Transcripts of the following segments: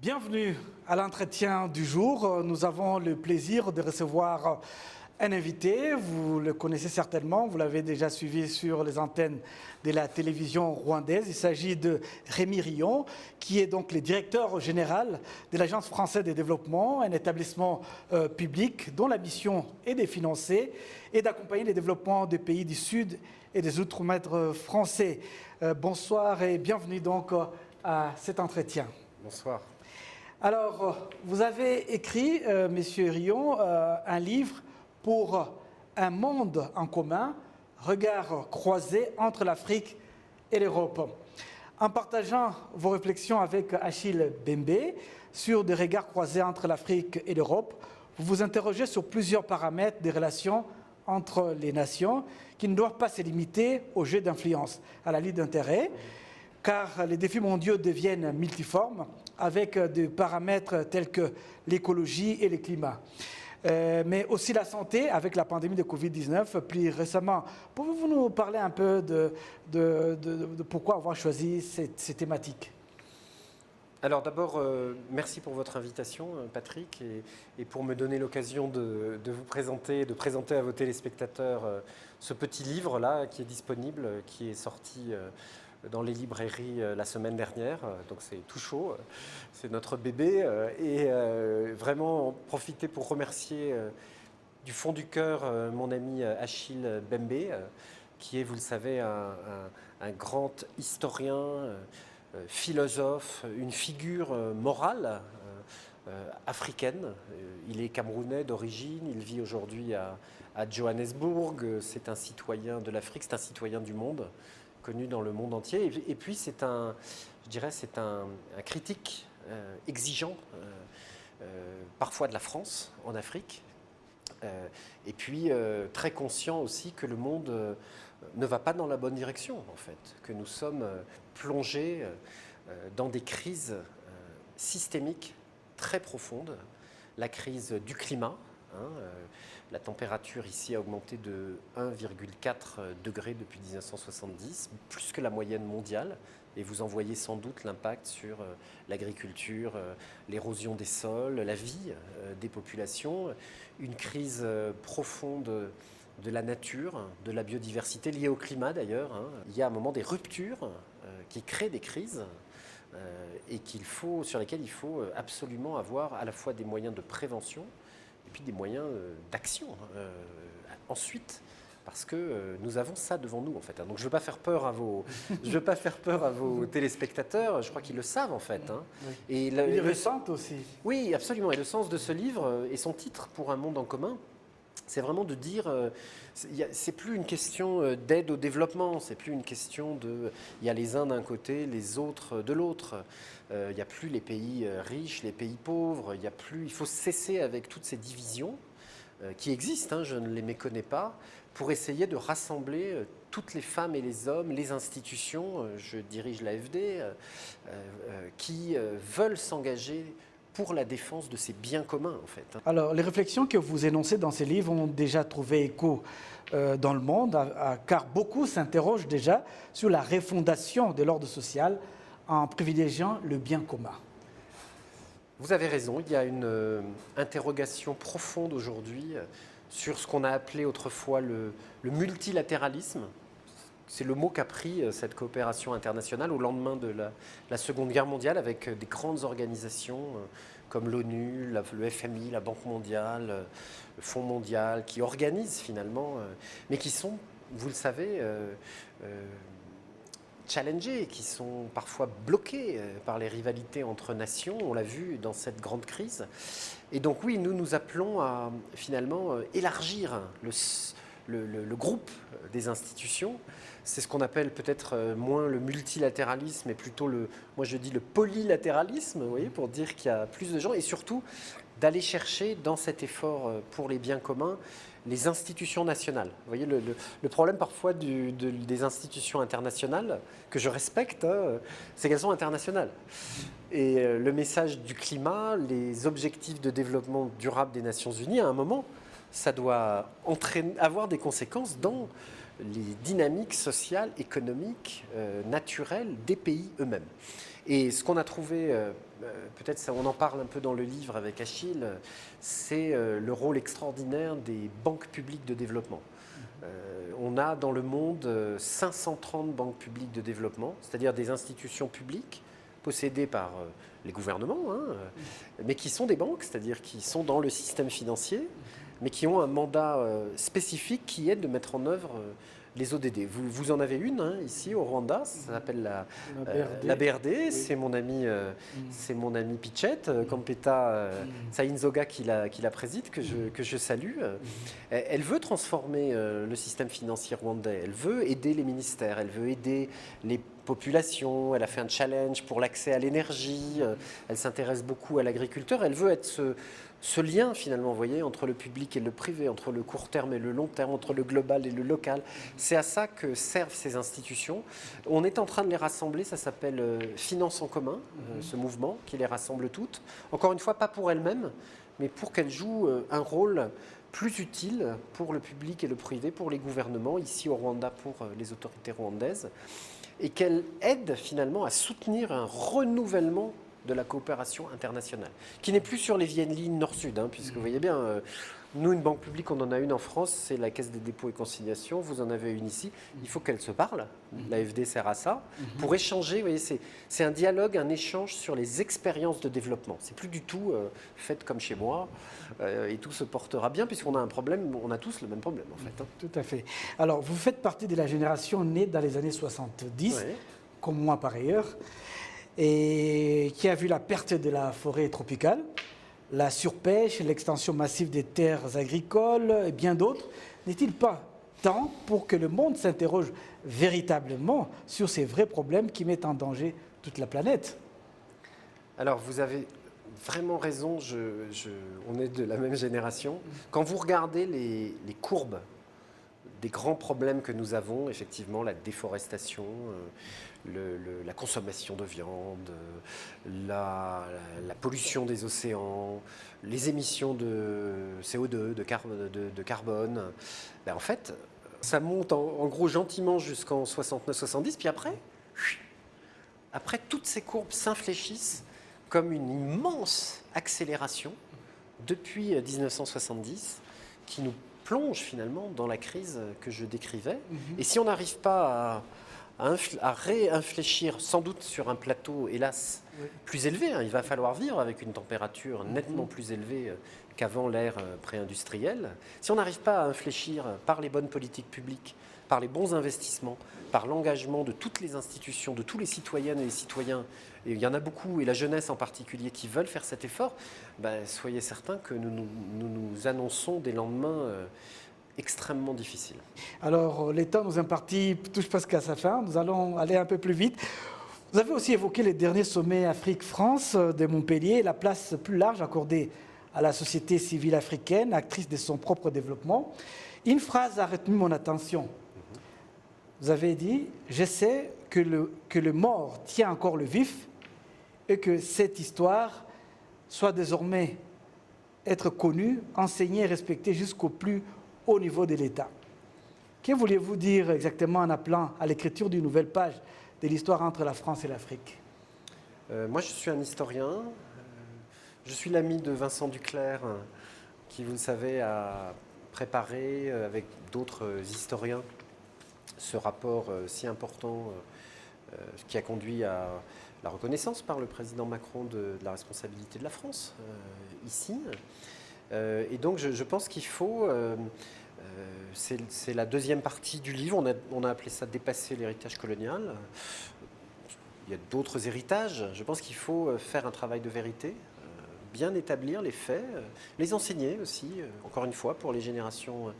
Bienvenue à l'entretien du jour. Nous avons le plaisir de recevoir un invité. Vous le connaissez certainement, vous l'avez déjà suivi sur les antennes de la télévision rwandaise. Il s'agit de Rémi Rion, qui est donc le directeur général de l'Agence française de développement, un établissement public dont la mission est de financer et d'accompagner le développement des pays du Sud et des Outre-mer français. Bonsoir et bienvenue donc à cet entretien. Bonsoir. Alors, vous avez écrit, Monsieur Rion, un livre pour un monde en commun, regard croisé entre l'Afrique et l'Europe. En partageant vos réflexions avec Achille Bembe sur des regards croisés entre l'Afrique et l'Europe, vous vous interrogez sur plusieurs paramètres des relations entre les nations qui ne doivent pas se limiter au jeu d'influence, à la lutte d'intérêts, car les défis mondiaux deviennent multiformes avec des paramètres tels que l'écologie et le climat. Mais aussi la santé avec la pandémie de Covid-19 plus récemment. Pouvez-vous nous parler un peu de pourquoi avoir choisi ces thématiques ? Alors d'abord, merci pour votre invitation, Patrick, et pour me donner l'occasion de vous présenter, de présenter à vos téléspectateurs ce petit livre-là qui est disponible, qui est sorti dans les librairies la semaine dernière, donc c'est tout chaud, c'est notre bébé, et vraiment en profiter pour remercier du fond du cœur mon ami Achille Bembe, qui est, vous le savez, un grand historien, philosophe, une figure morale africaine. Il est camerounais d'origine, il vit aujourd'hui à Johannesburg, c'est un citoyen de l'Afrique, c'est un citoyen du monde, connu dans le monde entier. Et puis c'est un critique exigeant, parfois de la France en Afrique, et puis très conscient aussi que le monde ne va pas dans la bonne direction, en fait, que nous sommes plongés dans des crises systémiques très profondes, la crise du climat. La température ici a augmenté de 1,4 degré depuis 1970, plus que la moyenne mondiale. Et vous en voyez sans doute l'impact sur l'agriculture, l'érosion des sols, la vie des populations. Une crise profonde de la nature, de la biodiversité, liée au climat d'ailleurs. Il y a à un moment des ruptures qui créent des crises et sur lesquelles il faut absolument avoir à la fois des moyens de prévention et puis des moyens d'action ensuite, parce que nous avons ça devant nous en fait. Donc je ne veux pas faire peur à vos téléspectateurs, je crois qu'ils le savent en fait. Oui. Et ils le ressentent aussi. Oui, absolument. Et le sens de ce livre et son titre, Pour un monde en commun, c'est vraiment de dire, c'est plus une question d'aide au développement, c'est plus une question de, il y a les uns d'un côté, les autres de l'autre. Il n'y a plus les pays riches, les pays pauvres, il faut cesser avec toutes ces divisions qui existent, je ne les méconnais pas, pour essayer de rassembler toutes les femmes et les hommes, les institutions, je dirige l'AFD, qui veulent s'engager pour la défense de ces biens communs, en fait. Alors, les réflexions que vous énoncez dans ces livres ont déjà trouvé écho dans le monde, car beaucoup s'interrogent déjà sur la refondation de l'ordre social en privilégiant le bien commun. Vous avez raison, il y a une interrogation profonde aujourd'hui sur ce qu'on a appelé autrefois le multilatéralisme. C'est le mot qu'a pris cette coopération internationale au lendemain de la Seconde Guerre mondiale, avec des grandes organisations comme l'ONU, le FMI, la Banque mondiale, le Fonds mondial, qui organisent finalement, mais qui sont, vous le savez, challengés, qui sont parfois bloqués par les rivalités entre nations, on l'a vu dans cette grande crise. Et donc oui, nous appelons à finalement élargir le groupe des institutions. C'est ce qu'on appelle peut-être moins le multilatéralisme, mais plutôt moi je dis le polylatéralisme, vous voyez, pour dire qu'il y a plus de gens, et surtout d'aller chercher dans cet effort pour les biens communs les institutions nationales. Vous voyez, le problème parfois des institutions internationales, que je respecte, c'est qu'elles sont internationales. Et le message du climat, les objectifs de développement durable des Nations Unies, à un moment, ça doit avoir des conséquences dans les dynamiques sociales, économiques, naturelles des pays eux-mêmes. Et ce qu'on a trouvé peut-être on en parle un peu dans le livre avec Achille, c'est le rôle extraordinaire des banques publiques de développement. On a dans le monde 530 banques publiques de développement, c'est-à-dire des institutions publiques possédées par les gouvernements, mais qui sont des banques, c'est-à-dire qui sont dans le système financier, mais qui ont un mandat spécifique qui est de mettre en œuvre les ODD. Vous en avez une ici au Rwanda, ça s'appelle la BRD. Oui. C'est mon ami Pichet, Kampeta Sayinzoga qui la préside, que je salue. Elle veut transformer le système financier rwandais, elle veut aider les ministères, elle veut aider les populations, elle a fait un challenge pour l'accès à l'énergie, elle s'intéresse beaucoup à l'agriculteur, elle veut être ce lien finalement, vous voyez, entre le public et le privé, entre le court terme et le long terme, entre le global et le local. C'est à ça que servent ces institutions. On est en train de les rassembler, ça s'appelle Finance en commun, ce mouvement qui les rassemble toutes. Encore une fois, pas pour elles-mêmes, mais pour qu'elles jouent un rôle plus utile pour le public et le privé, pour les gouvernements, ici au Rwanda pour les autorités rwandaises, et qu'elles aident finalement à soutenir un renouvellement de la coopération internationale, qui n'est plus sur les vieilles lignes nord-sud, puisque vous voyez bien, nous, une banque publique, on en a une en France, c'est la Caisse des dépôts et consignations, vous en avez une ici, il faut qu'elles se parlent, l'AFD sert à ça, pour échanger, vous voyez, c'est un dialogue, un échange sur les expériences de développement, c'est plus du tout fait comme chez moi, et tout se portera bien, puisqu'on a un problème, on a tous le même problème en fait. Tout à fait. Alors, vous faites partie de la génération née dans les années 70, comme moi par ailleurs, et qui a vu la perte de la forêt tropicale, la surpêche, l'extension massive des terres agricoles et bien d'autres. N'est-il pas temps pour que le monde s'interroge véritablement sur ces vrais problèmes qui mettent en danger toute la planète? Alors, vous avez vraiment raison, on est de la même génération. Quand vous regardez les courbes des grands problèmes que nous avons, effectivement, la déforestation, la consommation de viande, la pollution des océans, les émissions de CO2, de carbone, en fait, ça monte en gros gentiment jusqu'en 69-70, puis après, toutes ces courbes s'infléchissent comme une immense accélération depuis 1970 qui nous plonge finalement dans la crise que je décrivais. Et si on n'arrive pas à réinfléchir, sans doute sur un plateau, hélas, plus élevé, il va falloir vivre avec une température nettement plus élevée qu'avant l'ère pré-industrielle. Si on n'arrive pas à infléchir par les bonnes politiques publiques, par les bons investissements, par l'engagement de toutes les institutions, de tous les citoyennes et les citoyens, et il y en a beaucoup, et la jeunesse en particulier, qui veulent faire cet effort, soyez certains que nous annonçons des lendemains extrêmement difficiles. Alors, le temps nous imparti touche presque à sa fin, nous allons aller un peu plus vite. Vous avez aussi évoqué les derniers sommets Afrique-France de Montpellier, la place plus large accordée à la société civile africaine, actrice de son propre développement. Une phrase a retenu mon attention. Vous avez dit « Je sais que le mort tient encore le vif et que cette histoire soit désormais être connue, enseignée et respectée jusqu'au plus haut niveau de l'État ». Que vouliez-vous dire exactement en appelant à l'écriture d'une nouvelle page de l'histoire entre la France et l'Afrique? Moi, je suis un historien. Je suis l'ami de Vincent Duclerc, qui, vous le savez, a préparé avec d'autres historiens ce rapport si important qui a conduit à la reconnaissance par le président Macron de la responsabilité de la France ici. Et donc je pense qu'il faut, c'est la deuxième partie du livre, on a appelé ça « Dépasser l'héritage colonial ». Il y a d'autres héritages, je pense qu'il faut faire un travail de vérité, bien établir les faits, les enseigner aussi, encore une fois, pour les générations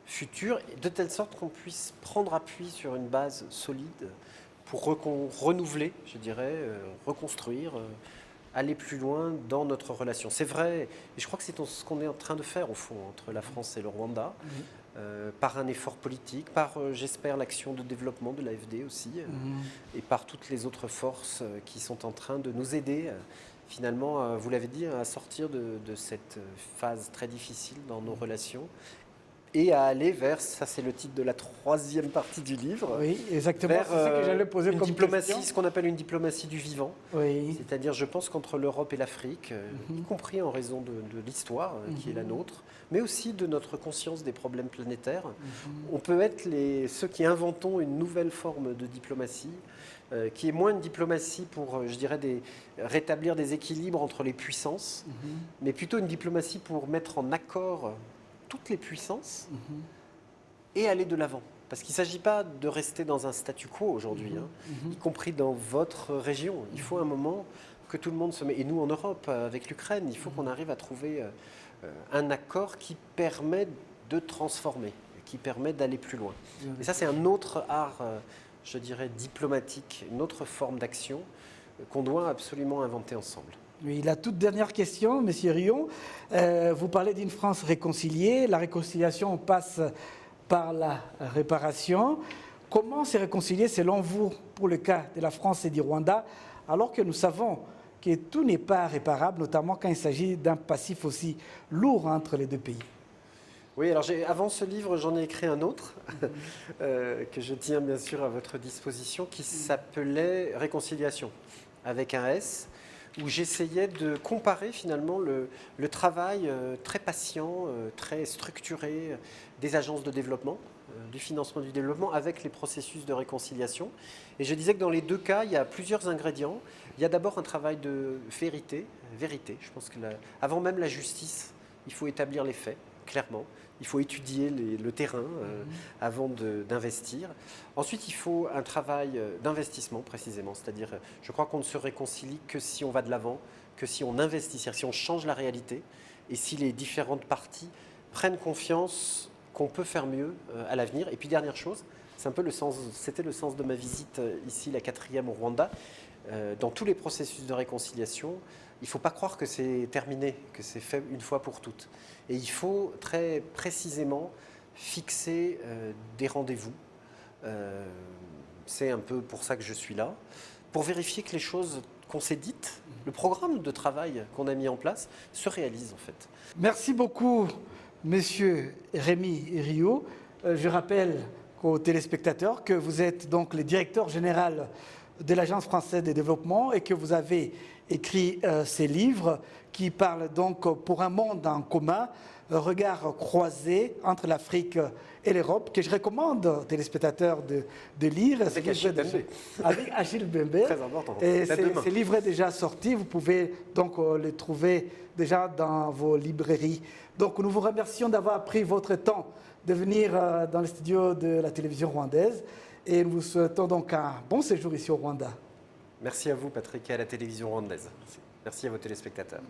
futures, de telle sorte qu'on puisse prendre appui sur une base solide pour renouveler, je dirais, reconstruire, aller plus loin dans notre relation. C'est vrai, et je crois que c'est ce qu'on est en train de faire, au fond, entre la France et le Rwanda, par un effort politique, par, j'espère, l'action de développement de l'AFD aussi, et par toutes les autres forces qui sont en train de nous aider, finalement, vous l'avez dit, à sortir de cette phase très difficile dans nos relations, et à aller vers, ça c'est le titre de la troisième partie du livre, Oui, exactement. vers C'est ce que j'allais poser une comme diplomatie, question. ce qu'on appelle une diplomatie du vivant. Oui. C'est-à-dire, je pense qu'entre l'Europe et l'Afrique, y compris en raison de l'histoire qui est la nôtre, mais aussi de notre conscience des problèmes planétaires, on peut être ceux qui inventons une nouvelle forme de diplomatie, qui est moins une diplomatie pour, je dirais, rétablir des équilibres entre les puissances, mais plutôt une diplomatie pour mettre en accord toutes les puissances et aller de l'avant. Parce qu'il ne s'agit pas de rester dans un statu quo aujourd'hui, y compris dans votre région. Il faut un moment que tout le monde se met. Et nous, en Europe, avec l'Ukraine, il faut qu'on arrive à trouver un accord qui permet de transformer, qui permet d'aller plus loin. Et ça, c'est un autre art, je dirais, diplomatique, une autre forme d'action qu'on doit absolument inventer ensemble. Oui, la toute dernière question, Monsieur Rion. Vous parlez d'une France réconciliée. La réconciliation passe par la réparation. Comment se réconcilier, selon vous, pour le cas de la France et du Rwanda, alors que nous savons que tout n'est pas réparable, notamment quand il s'agit d'un passif aussi lourd entre les deux pays? Oui, alors avant ce livre, j'en ai écrit un autre que je tiens bien sûr à votre disposition, qui s'appelait Réconciliation, avec un S, où j'essayais de comparer finalement le travail très patient, très structuré des agences de développement, du financement du développement, avec les processus de réconciliation. Et je disais que dans les deux cas, il y a plusieurs ingrédients. Il y a d'abord un travail de vérité. Je pense que avant même la justice, il faut établir les faits, clairement. Il faut étudier le terrain avant d'investir. Ensuite, il faut un travail d'investissement, précisément. C'est-à-dire, je crois qu'on ne se réconcilie que si on va de l'avant, que si on investit, c'est-à-dire si on change la réalité et si les différentes parties prennent confiance qu'on peut faire mieux à l'avenir. Et puis, dernière chose, c'est un peu c'était le sens de ma visite ici, la 4e au Rwanda. Dans tous les processus de réconciliation, il ne faut pas croire que c'est terminé, que c'est fait une fois pour toutes. Et il faut très précisément fixer des rendez-vous. C'est un peu pour ça que je suis là, pour vérifier que les choses qu'on s'est dites, le programme de travail qu'on a mis en place, se réalise en fait. Merci beaucoup, Monsieur Rémi Rio. Je rappelle aux téléspectateurs que vous êtes donc le directeur général de l'Agence française de développement et que vous avez écrit ces livres qui parlent donc pour un monde en commun, regard croisé entre l'Afrique et l'Europe, que je recommande aux téléspectateurs de lire. Avec Achille Bembe. Avec Achille Bembe. Très important. Et ce livre est déjà sorti, vous pouvez donc le trouver déjà dans vos librairies. Donc nous vous remercions d'avoir pris votre temps de venir dans le studio de la télévision rwandaise et nous vous souhaitons donc un bon séjour ici au Rwanda. Merci à vous, Patrick, et à la télévision rwandaise. Merci à vos téléspectateurs.